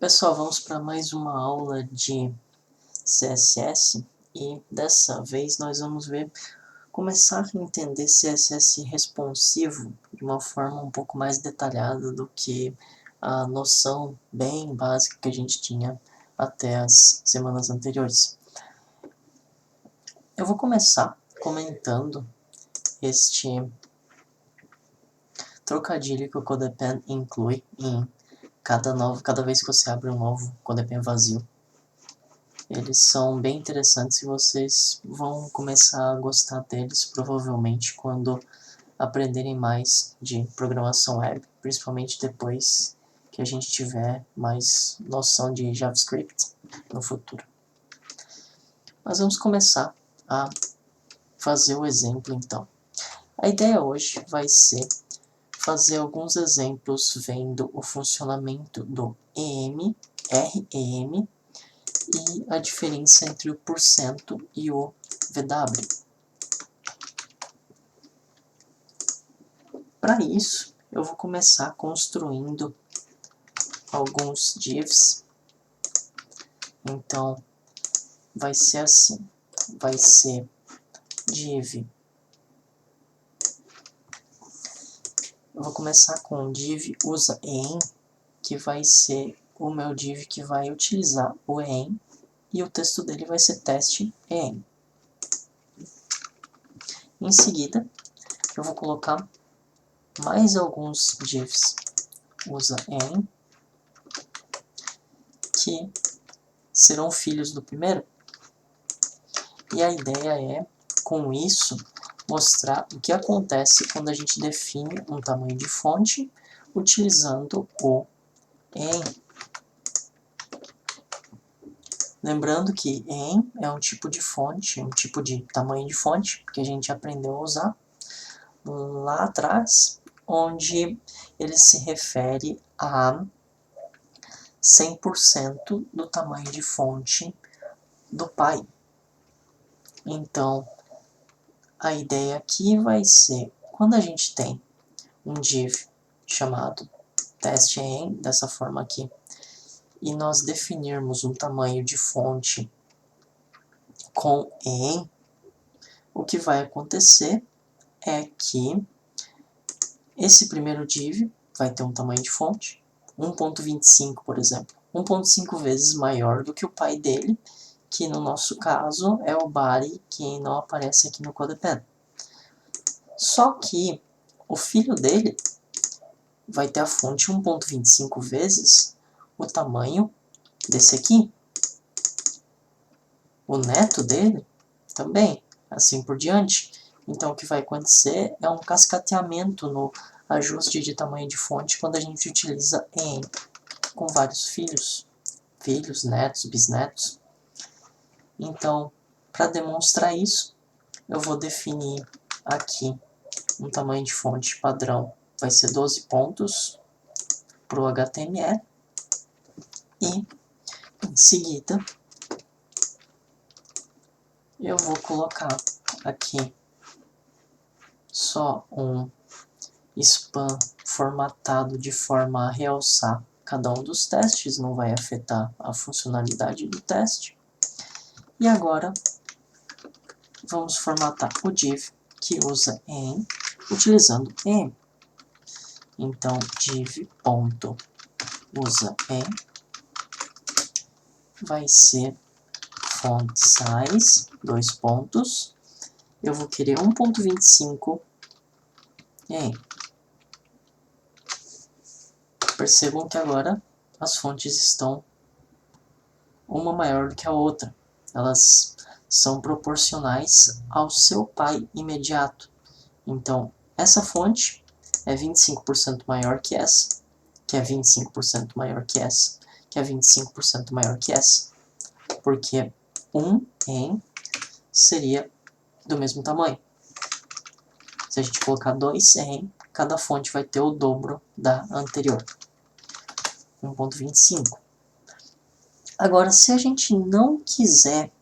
Pessoal, vamos para mais uma aula de CSS e dessa vez nós vamos começar a entender CSS responsivo de uma forma um pouco mais detalhada do que a noção bem básica que a gente tinha até as semanas anteriores. Eu vou começar comentando este trocadilho que o CodePen inclui em cada vez que você abre um novo CodePen vazio. Eles são bem interessantes e vocês vão começar a gostar deles provavelmente quando aprenderem mais de programação web, principalmente depois que a gente tiver mais noção de JavaScript no futuro. Mas vamos começar a fazer o exemplo então. A ideia hoje vai ser fazer alguns exemplos vendo o funcionamento do EM, REM, e a diferença entre o porcento e o VW. Para isso, eu vou começar construindo alguns divs. Então, vai ser assim, vai ser div. Eu vou começar com o div usa em, que vai ser o meu div que vai utilizar o em, e o texto dele vai ser teste em. Em seguida, eu vou colocar mais alguns divs usa em, que serão filhos do primeiro. E a ideia é, com isso, mostrar o que acontece quando a gente define um tamanho de fonte utilizando o em. Lembrando que em é um tipo de fonte, um tipo de tamanho de fonte que a gente aprendeu a usar lá atrás, onde ele se refere a 100% do tamanho de fonte do pai. Então, a ideia aqui vai ser, quando a gente tem um div chamado teste.em, dessa forma aqui, e nós definirmos um tamanho de fonte com em, o que vai acontecer é que esse primeiro div vai ter um tamanho de fonte, 1.25, por exemplo, 1.5 vezes maior do que o pai dele, que no nosso caso é o body, que não aparece aqui no CodePen. Só que o filho dele vai ter a fonte 1.25 vezes o tamanho desse aqui. O neto dele também, assim por diante. Então o que vai acontecer é um cascateamento no ajuste de tamanho de fonte quando a gente utiliza em com vários filhos, netos, bisnetos. Então, para demonstrar isso, eu vou definir aqui um tamanho de fonte padrão, vai ser 12 pontos para o HTML, e em seguida eu vou colocar aqui só um span formatado de forma a realçar cada um dos testes, não vai afetar a funcionalidade do teste. E agora vamos formatar o div que usa em, utilizando em. Então, div.usa em vai ser font size, 2 pontos. Eu vou querer 1.25 em. Percebam que agora as fontes estão uma maior do que a outra. Elas são proporcionais ao seu pai imediato. Então, essa fonte é 25% maior que essa, que é 25% maior que essa, que é 25% maior que essa, porque 1 em seria do mesmo tamanho. Se a gente colocar 2 em, cada fonte vai ter o dobro da anterior, 1.25. Agora, se a gente não quiser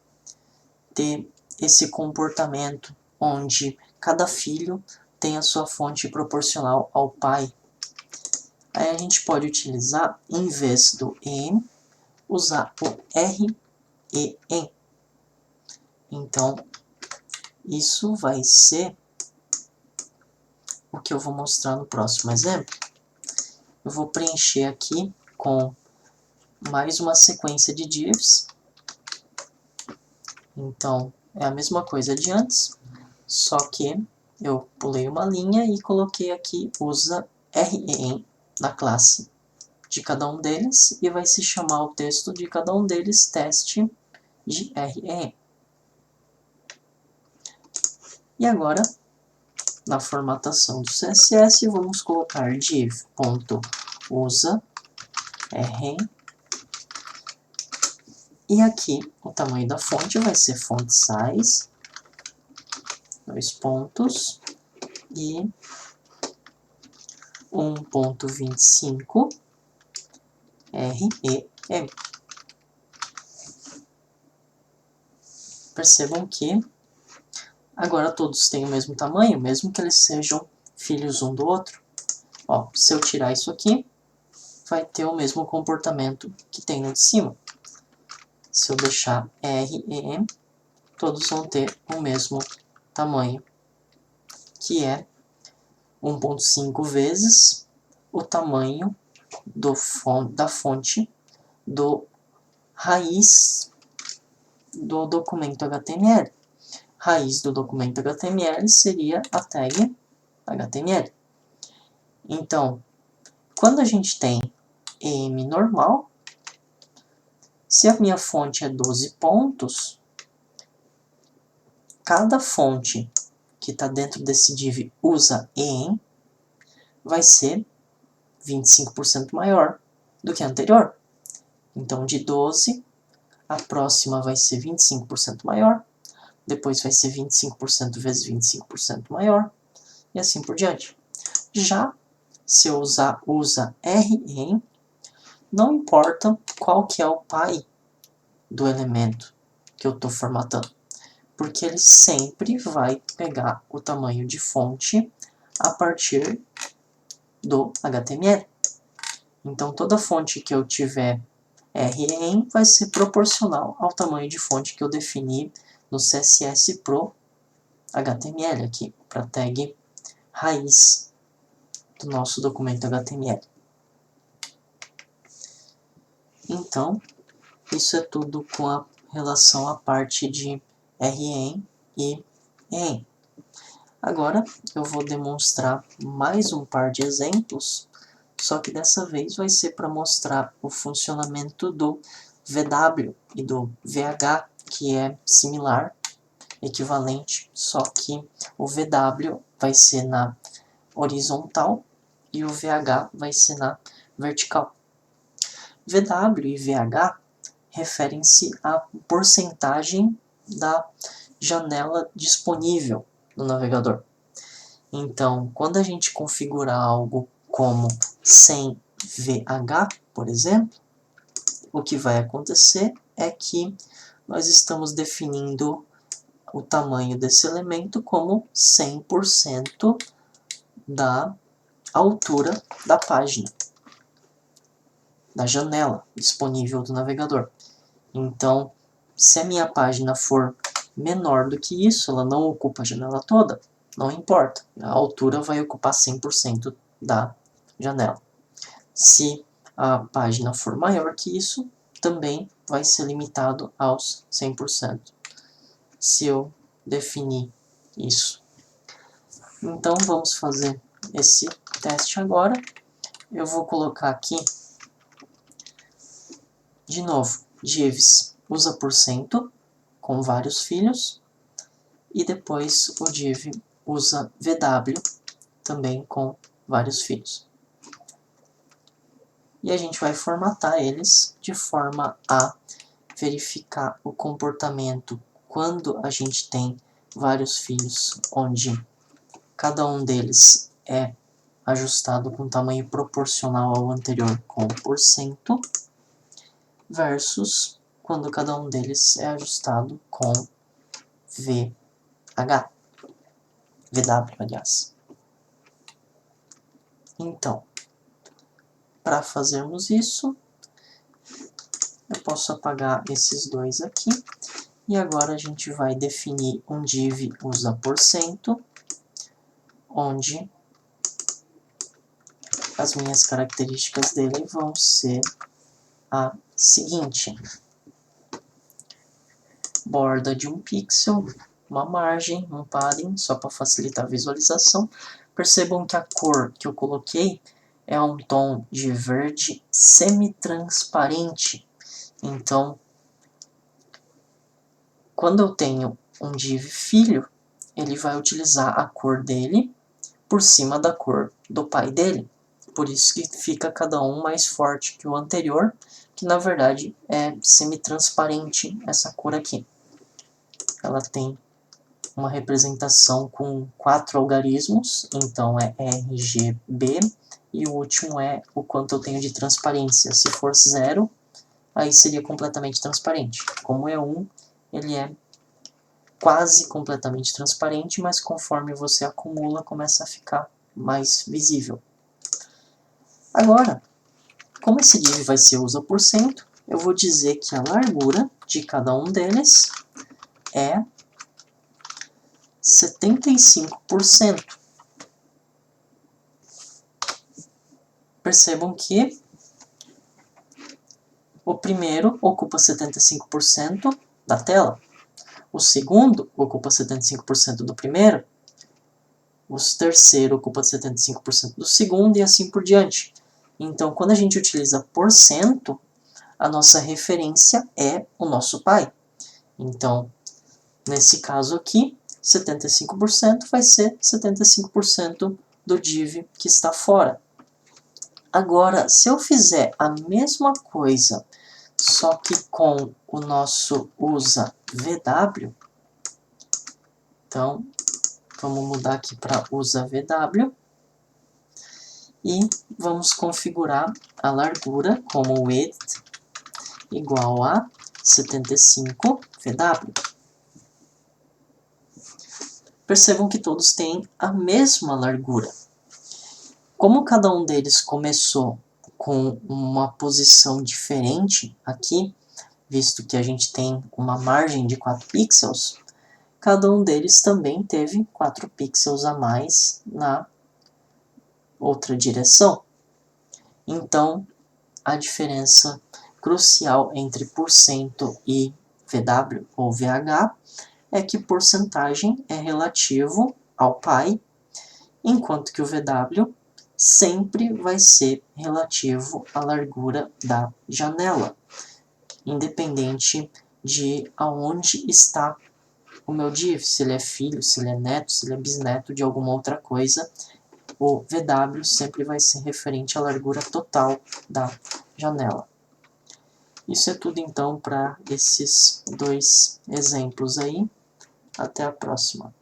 ter esse comportamento onde cada filho tem a sua fonte proporcional ao pai, Aí a gente pode utilizar, em vez do EM, usar o REM. Então, isso vai ser o que eu vou mostrar no próximo exemplo. Eu vou preencher aqui com mais uma sequência de divs. Então, é a mesma coisa de antes, só que eu pulei uma linha e coloquei aqui usa REM na classe de cada um deles e vai se chamar o texto de cada um deles teste de REM. E agora, na formatação do CSS, vamos colocar div.usa REM. E aqui o tamanho da fonte vai ser font size, 2 pontos, e 1.25 REM. Percebam que agora todos têm o mesmo tamanho, mesmo que eles sejam filhos um do outro. Ó, se eu tirar isso aqui, vai ter o mesmo comportamento que tem no de cima. Se eu deixar REM, todos vão ter o mesmo tamanho, que é 1.5 vezes o tamanho da fonte do raiz do documento HTML. Raiz do documento HTML seria a tag HTML. Então, quando a gente tem EM normal, se a minha fonte é 12 pontos, cada fonte que está dentro desse div usa EM vai ser 25% maior do que a anterior. Então, de 12, a próxima vai ser 25% maior, depois vai ser 25% vezes 25% maior, e assim por diante. Já se eu usa REM, não importa qual que é o pai do elemento que eu estou formatando, porque ele sempre vai pegar o tamanho de fonte a partir do HTML. Então, toda fonte que eu tiver REM vai ser proporcional ao tamanho de fonte que eu defini no CSS Pro HTML aqui, para a tag raiz do nosso documento HTML. Então, isso é tudo com a relação à parte de REM e EM. Agora, eu vou demonstrar mais um par de exemplos, só que dessa vez vai ser para mostrar o funcionamento do VW e do VH, que é similar, equivalente, só que o VW vai ser na horizontal e o VH vai ser na vertical. VW e VH referem-se à porcentagem da janela disponível no navegador. Então, quando a gente configura algo como sem VH, por exemplo, o que vai acontecer é que nós estamos definindo o tamanho desse elemento como 100% da altura da página, da janela disponível do navegador. Então, se a minha página for menor do que isso, ela não ocupa a janela toda, não importa, a altura vai ocupar 100% da janela. Se a página for maior que isso, também vai ser limitado aos 100%. Se eu definir isso. Então, vamos fazer esse teste agora. Eu vou colocar aqui, de novo, divs usa %, com vários filhos, e depois o div usa VW, também com vários filhos. E a gente vai formatar eles de forma a verificar o comportamento quando a gente tem vários filhos, onde cada um deles é ajustado com tamanho proporcional ao anterior com %, versus quando cada um deles é ajustado com VW, aliás. Então, para fazermos isso, eu posso apagar esses dois aqui. E agora a gente vai definir um div usa%, onde as minhas características dele vão ser a seguinte: borda de 1 pixel, uma margem, um padding, só para facilitar a visualização. Percebam que a cor que eu coloquei é um tom de verde semi-transparente. Então, quando eu tenho um div filho, ele vai utilizar a cor dele por cima da cor do pai dele. Por isso que fica cada um mais forte que o anterior, que na verdade é semi-transparente essa cor aqui. Ela tem uma representação com 4 algarismos, então é RGB, e o último é o quanto eu tenho de transparência. Se for 0, aí seria completamente transparente. Como é 1, ele é quase completamente transparente, mas conforme você acumula, começa a ficar mais visível. Agora, como esse div vai ser usa%, eu vou dizer que a largura de cada um deles é 75%. Percebam que o primeiro ocupa 75% da tela, o segundo ocupa 75% do primeiro, o terceiro ocupa 75% do segundo e assim por diante. Então, quando a gente utiliza porcento, a nossa referência é o nosso pai. Então, nesse caso aqui, 75% vai ser 75% do div que está fora. Agora, se eu fizer a mesma coisa, só que com o nosso usa VW, então, vamos mudar aqui para usa VW, e vamos configurar a largura como width igual a 75 VW. Percebam que todos têm a mesma largura. Como cada um deles começou com uma posição diferente aqui, visto que a gente tem uma margem de 4 pixels, cada um deles também teve 4 pixels a mais na outra direção. Então, a diferença crucial entre porcento e VW ou VH é que porcentagem é relativo ao pai, enquanto que o VW sempre vai ser relativo à largura da janela, independente de aonde está o meu div, se ele é filho, se ele é neto, se ele é bisneto de alguma outra coisa, o VW sempre vai ser referente à largura total da janela. Isso é tudo então para esses dois exemplos aí. Até a próxima.